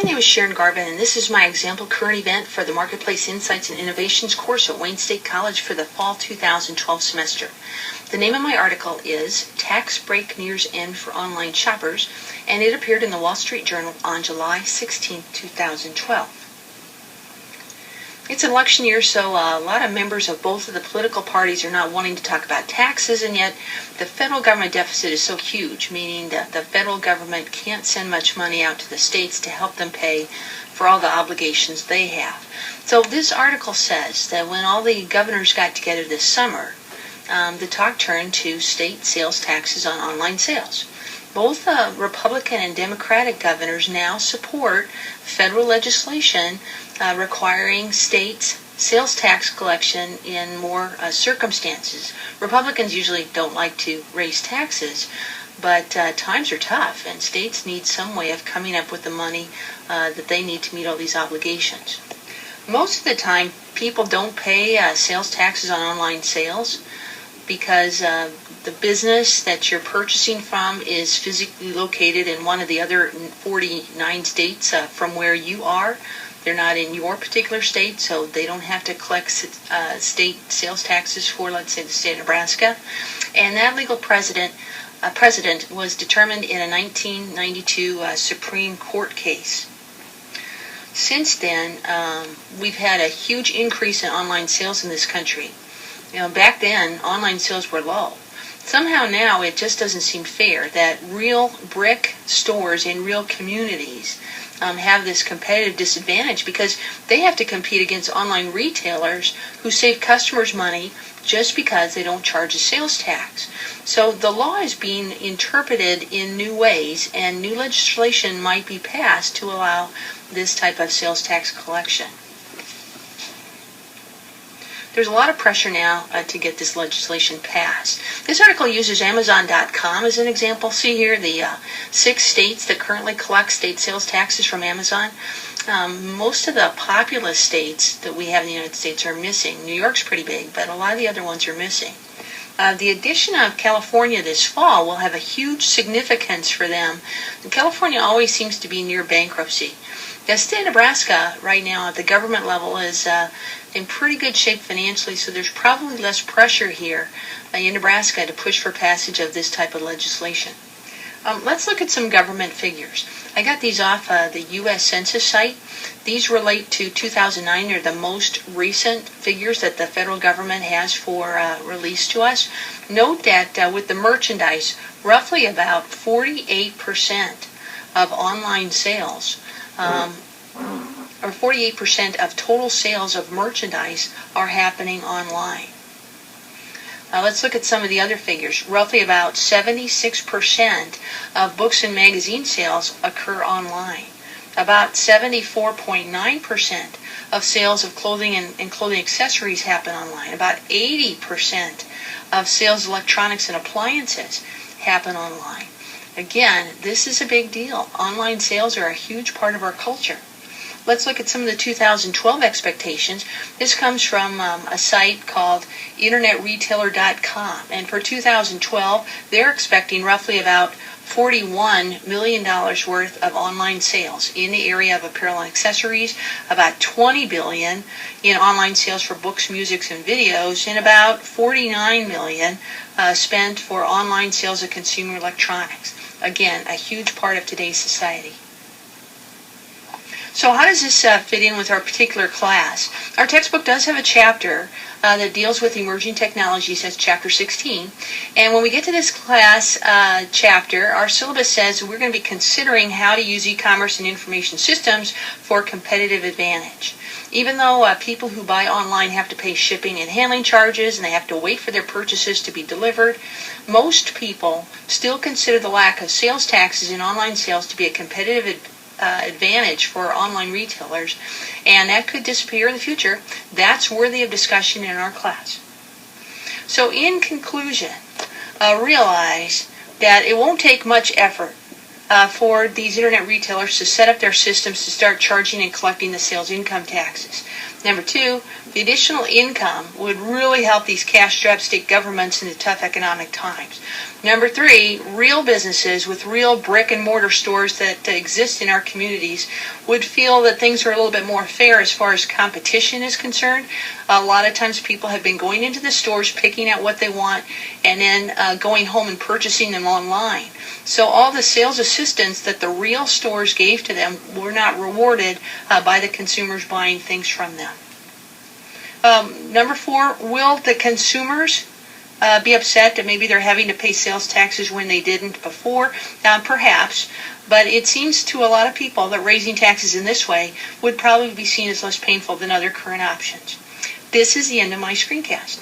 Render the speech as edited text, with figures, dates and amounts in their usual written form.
My name is Sharon Garvin, and this is my example current event for the Marketplace Insights and Innovations course at Wayne State College for the fall 2012 semester. The name of my article is Tax Break Near's End for Online Shoppers, and it appeared in the Wall Street Journal on July 16, 2012. It's an election year, so a lot of members of both of the political parties are not wanting to talk about taxes, and yet the federal government deficit is so huge, meaning that the federal government can't send much money out to the states to help them pay for all the obligations they have. So this article says that when all the governors got together this summer, the talk turned to state sales taxes on online sales. Both Republican and Democratic governors now support federal legislation requiring states sales tax collection in more circumstances. Republicans usually don't like to raise taxes, but times are tough, and states need some way of coming up with the money that they need to meet all these obligations. Most of the time, people don't pay sales taxes on online sales because the business that you're purchasing from is physically located in one of the other 49 states from where you are. They're not in your particular state, so they don't have to collect state sales taxes for, let's say, the state of Nebraska. And that legal precedent was determined in a 1992 Supreme Court case. Since then, we've had a huge increase in online sales in this country. Back then, online sales were low. Somehow now it just doesn't seem fair that real brick stores in real communities have this competitive disadvantage because they have to compete against online retailers who save customers money just because they don't charge a sales tax. So the law is being interpreted in new ways, and new legislation might be passed to allow this type of sales tax collection. There's a lot of pressure now to get this legislation passed. This article uses Amazon.com as an example. See here the 6 states that currently collect state sales taxes from Amazon. Most of the populous states that we have in the United States are missing. New York's pretty big, but a lot of the other ones are missing. The addition of California this fall will have a huge significance for them. And California always seems to be near bankruptcy. The state of Nebraska right now at the government level is in pretty good shape financially, so there's probably less pressure here in Nebraska to push for passage of this type of legislation. Let's look at some government figures. I got these off the U.S. Census site. These relate to 2009. They're the most recent figures that the federal government has for release to us. Note that with the merchandise, roughly about 48% of online sales or 48% of total sales of merchandise are happening online. Let's look at some of the other figures. Roughly about 76% of books and magazine sales occur online. About 74.9% of sales of clothing and clothing accessories happen online. About 80% of sales of electronics and appliances happen online. Again, this is a big deal. Online sales are a huge part of our culture. Let's look at some of the 2012 expectations. This comes from a site called InternetRetailer.com. And for 2012, they're expecting roughly about $41 million worth of online sales in the area of apparel and accessories, about $20 billion in online sales for books, music, and videos, and about $49 million spent for online sales of consumer electronics. Again, a huge part of today's society. So how does this fit in with our particular class? Our textbook does have a chapter that deals with emerging technologies. That's chapter 16. And when we get to this class chapter, our syllabus says we're going to be considering how to use e-commerce and information systems for competitive advantage. Even though people who buy online have to pay shipping and handling charges and they have to wait for their purchases to be delivered, most people still consider the lack of sales taxes in online sales to be a competitive advantage for online retailers, and that could disappear in the future. That's worthy of discussion in our class. So in conclusion, realize that it won't take much effort for these internet retailers to set up their systems to start charging and collecting the sales income taxes. Number 2, the additional income would really help these cash-strapped state governments in the tough economic times. Number 3, real businesses with real brick-and-mortar stores that exist in our communities would feel that things are a little bit more fair as far as competition is concerned. A lot of times people have been going into the stores, picking out what they want, and then going home and purchasing them online. So all the sales assistance that the real stores gave to them were not rewarded by the consumers buying things from them. Number 4, will the consumers be upset that maybe they're having to pay sales taxes when they didn't before? Perhaps, but it seems to a lot of people that raising taxes in this way would probably be seen as less painful than other current options. This is the end of my screencast.